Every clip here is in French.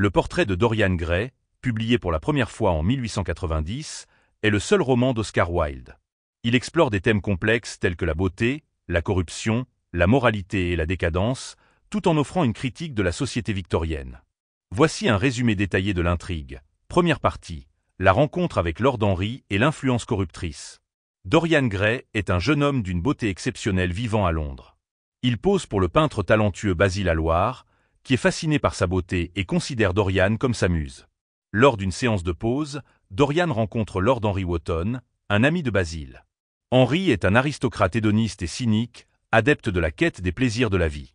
Le portrait de Dorian Gray, publié pour la première fois en 1890, est le seul roman d'Oscar Wilde. Il explore des thèmes complexes tels que la beauté, la corruption, la moralité et la décadence, tout en offrant une critique de la société victorienne. Voici un résumé détaillé de l'intrigue. Première partie. La rencontre avec Lord Henry et l'influence corruptrice. Dorian Gray est un jeune homme d'une beauté exceptionnelle vivant à Londres. Il pose pour le peintre talentueux Basil Hallward, qui est fasciné par sa beauté et considère Dorian comme sa muse. Lors d'une séance de pose, Dorian rencontre Lord Henry Wotton, un ami de Basil. Henry est un aristocrate hédoniste et cynique, adepte de la quête des plaisirs de la vie.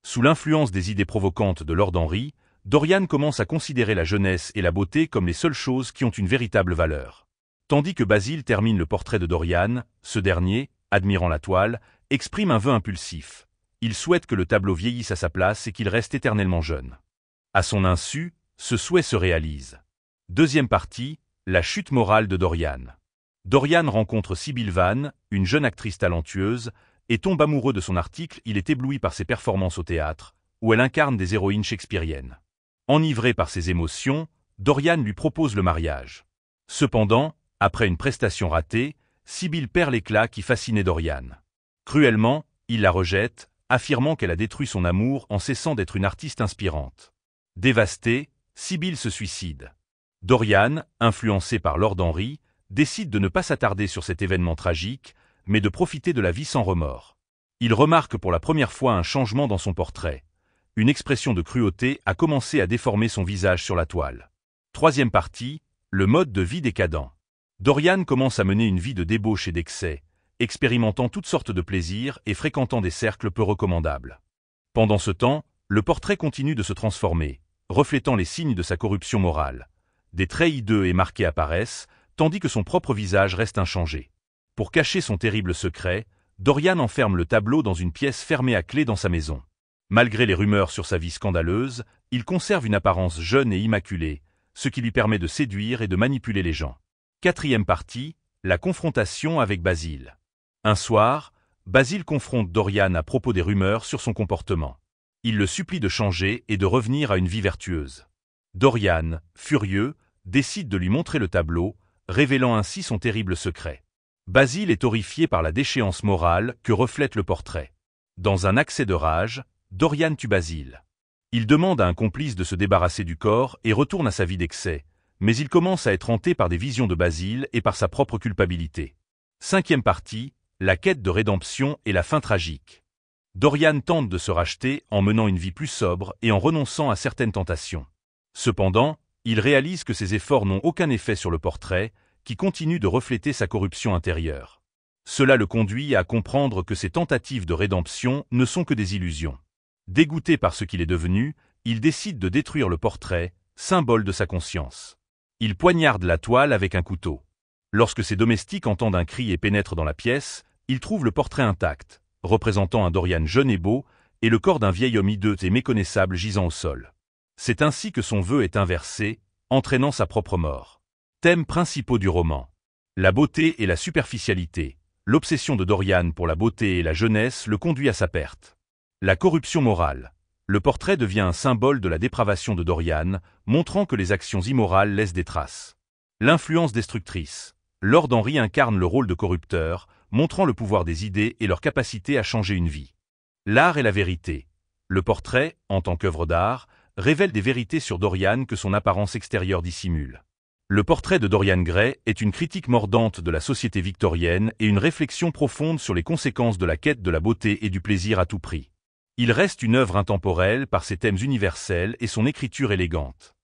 Sous l'influence des idées provocantes de Lord Henry, Dorian commence à considérer la jeunesse et la beauté comme les seules choses qui ont une véritable valeur. Tandis que Basil termine le portrait de Dorian, ce dernier, admirant la toile, exprime un vœu impulsif. Il souhaite que le tableau vieillisse à sa place et qu'il reste éternellement jeune. À son insu, ce souhait se réalise. Deuxième partie, la chute morale de Dorian. Dorian rencontre Sybil Vane, une jeune actrice talentueuse, et tombe amoureux de son article. Il est ébloui par ses performances au théâtre, où elle incarne des héroïnes shakespeariennes. Enivré par ses émotions, Dorian lui propose le mariage. Cependant, après une prestation ratée, Sybil perd l'éclat qui fascinait Dorian. Cruellement, il la rejette, affirmant qu'elle a détruit son amour en cessant d'être une artiste inspirante. Dévastée, Sybil se suicide. Dorian, influencé par Lord Henry, décide de ne pas s'attarder sur cet événement tragique, mais de profiter de la vie sans remords. Il remarque pour la première fois un changement dans son portrait. Une expression de cruauté a commencé à déformer son visage sur la toile. Troisième partie, le mode de vie décadent. Dorian commence à mener une vie de débauche et d'excès, expérimentant toutes sortes de plaisirs et fréquentant des cercles peu recommandables. Pendant ce temps, le portrait continue de se transformer, reflétant les signes de sa corruption morale. Des traits hideux et marqués apparaissent, tandis que son propre visage reste inchangé. Pour cacher son terrible secret, Dorian enferme le tableau dans une pièce fermée à clé dans sa maison. Malgré les rumeurs sur sa vie scandaleuse, il conserve une apparence jeune et immaculée, ce qui lui permet de séduire et de manipuler les gens. Quatrième partie, la confrontation avec Basil. Un soir, Basil confronte Dorian à propos des rumeurs sur son comportement. Il le supplie de changer et de revenir à une vie vertueuse. Dorian, furieux, décide de lui montrer le tableau, révélant ainsi son terrible secret. Basil est horrifié par la déchéance morale que reflète le portrait. Dans un accès de rage, Dorian tue Basil. Il demande à un complice de se débarrasser du corps et retourne à sa vie d'excès, mais il commence à être hanté par des visions de Basil et par sa propre culpabilité. Cinquième partie, la quête de rédemption et la fin tragique. Dorian tente de se racheter en menant une vie plus sobre et en renonçant à certaines tentations. Cependant, il réalise que ses efforts n'ont aucun effet sur le portrait, qui continue de refléter sa corruption intérieure. Cela le conduit à comprendre que ses tentatives de rédemption ne sont que des illusions. Dégoûté par ce qu'il est devenu, il décide de détruire le portrait, symbole de sa conscience. Il poignarde la toile avec un couteau. Lorsque ses domestiques entendent un cri et pénètrent dans la pièce, ils trouvent le portrait intact, représentant un Dorian jeune et beau, et le corps d'un vieil homme hideux et méconnaissable gisant au sol. C'est ainsi que son vœu est inversé, entraînant sa propre mort. Thèmes principaux du roman. La beauté et la superficialité. L'obsession de Dorian pour la beauté et la jeunesse le conduit à sa perte. La corruption morale. Le portrait devient un symbole de la dépravation de Dorian, montrant que les actions immorales laissent des traces. L'influence destructrice. Lord Henry incarne le rôle de corrupteur, montrant le pouvoir des idées et leur capacité à changer une vie. L'art et la vérité. Le portrait, en tant qu'œuvre d'art, révèle des vérités sur Dorian que son apparence extérieure dissimule. Le portrait de Dorian Gray est une critique mordante de la société victorienne et une réflexion profonde sur les conséquences de la quête de la beauté et du plaisir à tout prix. Il reste une œuvre intemporelle par ses thèmes universels et son écriture élégante.